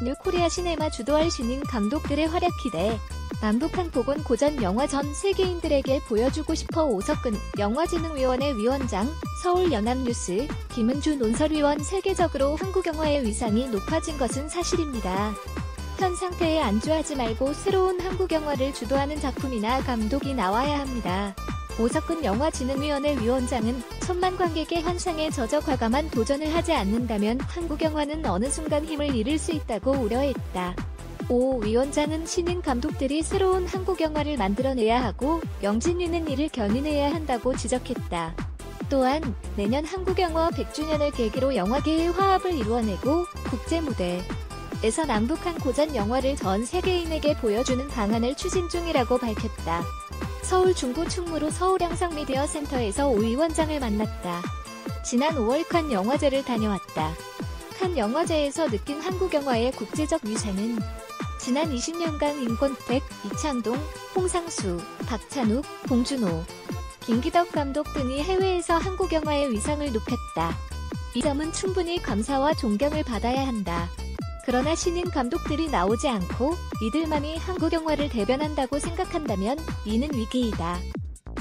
뉴코리아 시네마 주도할 신인 감독들의 활약 기대. 남북한 복원 고전 영화 전 세계인들에게 보여주고 싶어. 오석근 영화진흥위원회 위원장, 서울연합뉴스, 김은주 논설위원. 세계적으로 한국 영화의 위상이 높아진 것은 사실입니다. 현 상태에 안주하지 말고 새로운 한국 영화를 주도하는 작품이나 감독이 나와야 합니다. 오석근 영화진흥위원회 위원장은 천만 관객의 환상에 젖어 과감한 도전을 하지 않는다면 한국 영화는 어느 순간 힘을 잃을 수 있다고 우려했다. 오 위원장은 신인 감독들이 새로운 한국 영화를 만들어내야 하고 영진위는 이를 견인해야 한다고 지적했다. 또한 내년 한국 영화 100주년을 계기로 영화계의 화합을 이루어내고 국제 무대에서 남북한 고전 영화를 전 세계인에게 보여주는 방안을 추진 중이라고 밝혔다. 서울 중구 충무로 서울영상미디어센터에서 오 위원장을 만났다. 지난 5월 칸 영화제를 다녀왔다. 칸 영화제에서 느낀 한국 영화의 국제적 위상은 지난 20년간 임권택, 이창동, 홍상수, 박찬욱, 봉준호, 김기덕 감독 등이 해외에서 한국 영화의 위상을 높였다. 이 점은 충분히 감사와 존경을 받아야 한다. 그러나 신인 감독들이 나오지 않고 이들만이 한국 영화를 대변한다고 생각한다면 이는 위기이다.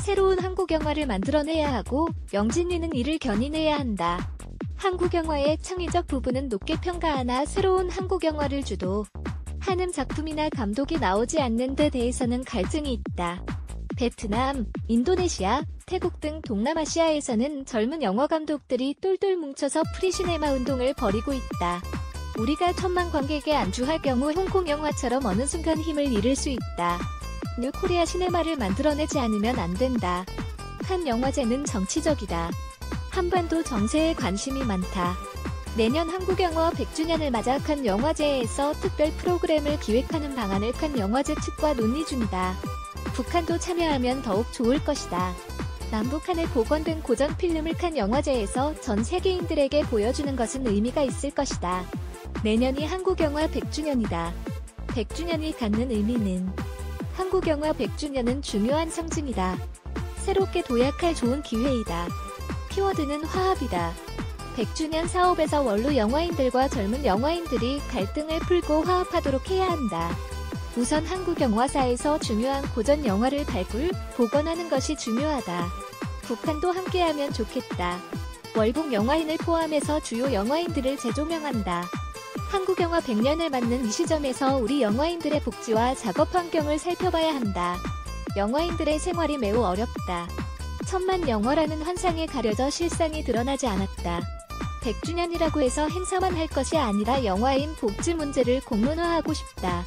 새로운 한국 영화를 만들어내야 하고 영진위는 이를 견인해야 한다. 한국 영화의 창의적 부분은 높게 평가하나 새로운 한국 영화를 주도하는 작품이나 감독이 나오지 않는 데 대해서는 갈증이 있다. 베트남, 인도네시아, 태국 등 동남아시아에서는 젊은 영화 감독들이 똘똘 뭉쳐서 프리시네마 운동을 벌이고 있다. 우리가 천만 관객에 안주할 경우 홍콩 영화처럼 어느 순간 힘을 잃을 수 있다. 뉴코리아 시네마를 만들어내지 않으면 안 된다. 칸 영화제는 정치적이다. 한반도 정세에 관심이 많다. 내년 한국 영화 100주년을 맞아 칸 영화제에서 특별 프로그램을 기획하는 방안을 칸 영화제 측과 논의 중이다. 북한도 참여하면 더욱 좋을 것이다. 남북한에 복원된 고전 필름을 칸 영화제에서 전 세계인들에게 보여주는 것은 의미가 있을 것이다. 내년이 한국 영화 100주년이다. 100주년이 갖는 의미는 한국 영화 100주년은 중요한 상징이다. 새롭게 도약할 좋은 기회이다. 키워드는 화합이다. 100주년 사업에서 원로 영화인들과 젊은 영화인들이 갈등을 풀고 화합하도록 해야 한다. 우선 한국 영화사에서 중요한 고전 영화를 발굴, 복원하는 것이 중요하다. 북한도 함께하면 좋겠다. 월북 영화인을 포함해서 주요 영화인들을 재조명한다. 한국 영화 100년을 맞는 이 시점에서 우리 영화인들의 복지와 작업 환경을 살펴봐야 한다. 영화인들의 생활이 매우 어렵다. 천만 영화라는 환상에 가려져 실상이 드러나지 않았다. 100주년이라고 해서 행사만 할 것이 아니라 영화인 복지 문제를 공론화하고 싶다.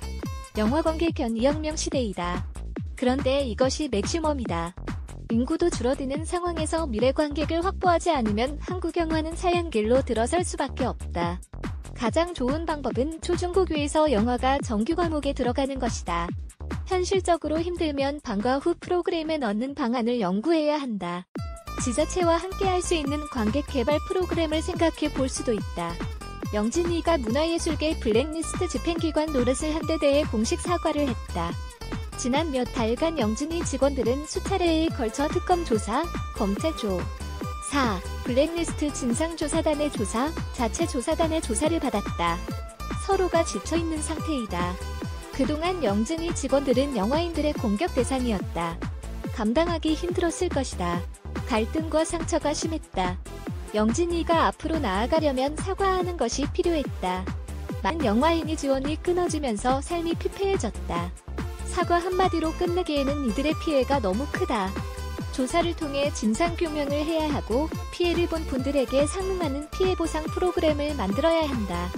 영화 관객 견이혁명 시대이다. 그런데 이것이 맥시멈이다. 인구도 줄어드는 상황에서 미래 관객을 확보하지 않으면 한국 영화는 사양길로 들어설 수밖에 없다. 가장 좋은 방법은 초중고교에서 영화가 정규 과목에 들어가는 것이다. 현실적으로 힘들면 방과 후 프로그램에 넣는 방안을 연구해야 한다. 지자체와 함께 할 수 있는 관객 개발 프로그램을 생각해 볼 수도 있다. 영진위가 문화예술계 블랙리스트 집행기관 노릇을 한 데 대해 공식 사과를 했다. 지난 몇 달간 영진위 직원들은 수차례에 걸쳐 특검 조사, 검찰 조사, 블랙리스트 진상조사단의 조사, 자체조사단의 조사를 받았다. 서로가 지쳐있는 상태이다. 그동안 영진위 직원들은 영화인들의 공격 대상이었다. 감당하기 힘들었을 것이다. 갈등과 상처가 심했다. 영진위가 앞으로 나아가려면 사과하는 것이 필요했다. 많은 영화인이 지원이 끊어지면서 삶이 피폐해졌다. 사과 한마디로 끝내기에는 이들의 피해가 너무 크다. 조사를 통해 진상규명을 해야 하고 피해를 본 분들에게 상응하는 피해보상 프로그램을 만들어야 한다.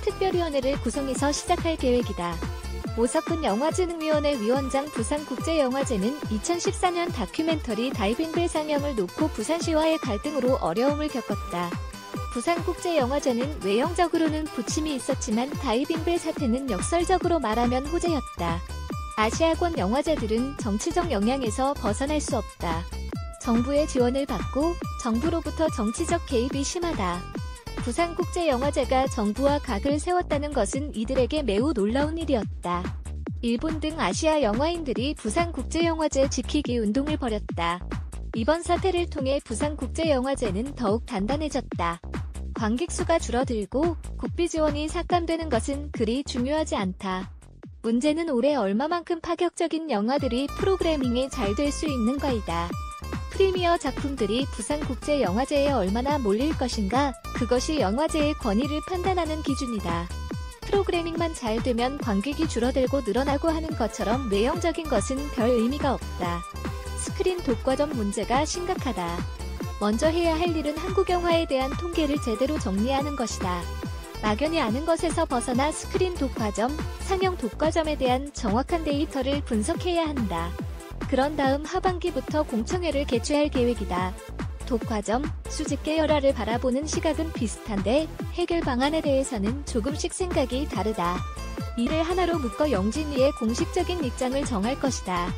특별위원회를 구성해서 시작할 계획이다. 오석근 영화진흥위원회 위원장. 부산국제영화제는 2014년 다큐멘터리 다이빙벨 상영을 놓고 부산시와의 갈등으로 어려움을 겪었다. 부산국제영화제는 외형적으로는 부침이 있었지만 다이빙벨 사태는 역설적으로 말하면 호재였다. 아시아권 영화제들은 정치적 영향에서 벗어날 수 없다. 정부의 지원을 받고 정부로부터 정치적 개입이 심하다. 부산국제영화제가 정부와 각을 세웠다는 것은 이들에게 매우 놀라운 일이었다. 일본 등 아시아 영화인들이 부산국제영화제 지키기 운동을 벌였다. 이번 사태를 통해 부산국제영화제는 더욱 단단해졌다. 관객 수가 줄어들고 국비 지원이 삭감되는 것은 그리 중요하지 않다. 문제는 올해 얼마만큼 파격적인 영화들이 프로그래밍에 잘 될 수 있는가이다. 프리미어 작품들이 부산국제영화제에 얼마나 몰릴 것인가, 그것이 영화제의 권위를 판단하는 기준이다. 프로그래밍만 잘 되면 관객이 줄어들고 늘어나고 하는 것처럼 외형적인 것은 별 의미가 없다. 스크린 독과점 문제가 심각하다. 먼저 해야 할 일은 한국 영화에 대한 통계를 제대로 정리하는 것이다. 막연히 아는 것에서 벗어나 스크린 독과점, 상영 독과점에 대한 정확한 데이터를 분석해야 한다. 그런 다음 하반기부터 공청회를 개최할 계획이다. 독과점, 수직 계열화를 바라보는 시각은 비슷한데 해결 방안에 대해서는 조금씩 생각이 다르다. 이를 하나로 묶어 영진위의 공식적인 입장을 정할 것이다.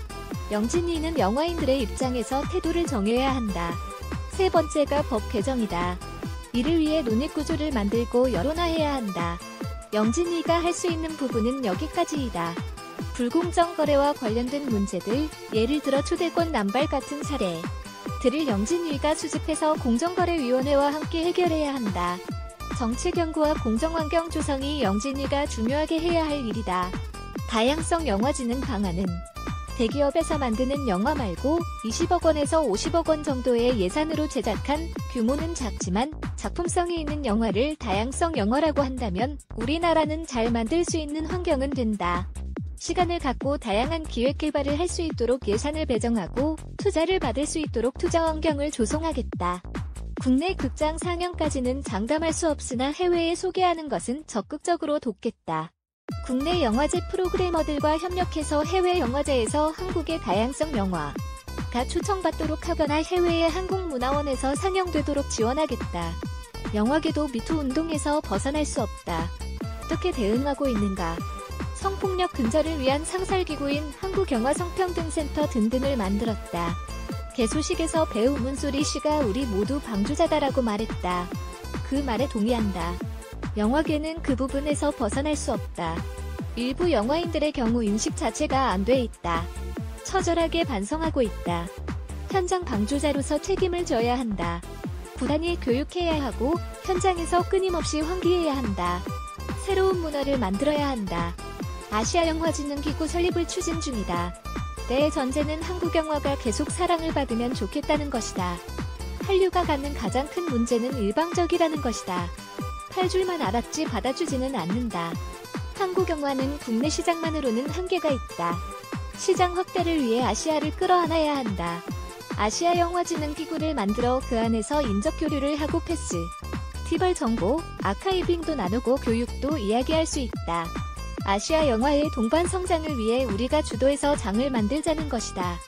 영진위는 영화인들의 입장에서 태도를 정해야 한다. 세 번째가 법 개정이다. 이를 위해 논의구조를 만들고 여론화해야 한다. 영진위가 할 수 있는 부분은 여기까지이다. 불공정 거래와 관련된 문제들, 예를 들어 초대권 남발 같은 사례들을 영진위가 수집해서 공정거래위원회와 함께 해결해야 한다. 정책 연구와 공정환경 조성이 영진위가 중요하게 해야 할 일이다. 다양성 영화진흥 방안은 대기업에서 만드는 영화 말고 20억 원에서 50억 원 정도의 예산으로 제작한 규모는 작지만 작품성이 있는 영화를 다양성 영화라고 한다면 우리나라는 잘 만들 수 있는 환경은 된다. 시간을 갖고 다양한 기획 개발을 할 수 있도록 예산을 배정하고 투자를 받을 수 있도록 투자 환경을 조성하겠다. 국내 극장 상영까지는 장담할 수 없으나 해외에 소개하는 것은 적극적으로 돕겠다. 국내 영화제 프로그래머들과 협력해서 해외 영화제에서 한국의 다양성 영화가 초청받도록 하거나 해외의 한국문화원에서 상영되도록 지원하겠다. 영화계도 미투 운동에서 벗어날 수 없다. 어떻게 대응하고 있는가? 성폭력 근절을 위한 상설기구인 한국영화성평등센터 등등을 만들었다. 개소식에서 배우 문소리 씨가 우리 모두 방주자다라고 말했다. 그 말에 동의한다. 영화계는 그 부분에서 벗어날 수 없다. 일부 영화인들의 경우 인식 자체가 안 돼 있다. 처절하게 반성하고 있다. 현장 방주자로서 책임을 져야 한다. 부단히 교육해야 하고 현장에서 끊임없이 환기해야 한다. 새로운 문화를 만들어야 한다. 아시아영화진흥기구 설립을 추진 중이다. 내 전제는 한국영화가 계속 사랑을 받으면 좋겠다는 것이다. 한류가 갖는 가장 큰 문제는 일방적이라는 것이다. 팔줄만 알았지 받아주지는 않는다. 한국영화는 국내 시장만으로는 한계가 있다. 시장 확대를 위해 아시아를 끌어안아야 한다. 아시아영화진흥기구를 만들어 그 안에서 인적 교류를 하고 패스, 티벌 정보, 아카이빙도 나누고 교육도 이야기할 수 있다. 아시아 영화의 동반 성장을 위해 우리가 주도해서 장을 만들자는 것이다.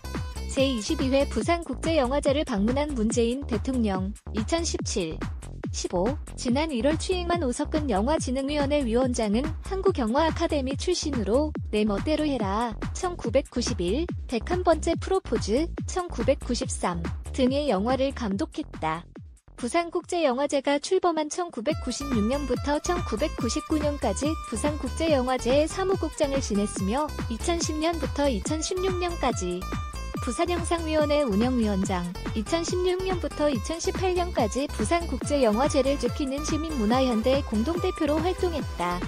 제22회 부산국제영화제를 방문한 문재인 대통령 2017-15 지난 1월 취임한 오석근 영화진흥위원회 위원장은 한국영화아카데미 출신으로 내 멋대로 해라 1991, 101번째 프로포즈 1993 등의 영화를 감독했다. 부산국제영화제가 출범한 1996년부터 1999년까지 부산국제영화제의 사무국장을 지냈으며 2010년부터 2016년까지 부산영상위원회 운영위원장, 2016년부터 2018년까지 부산국제영화제를 지키는 시민문화연대 공동대표로 활동했다.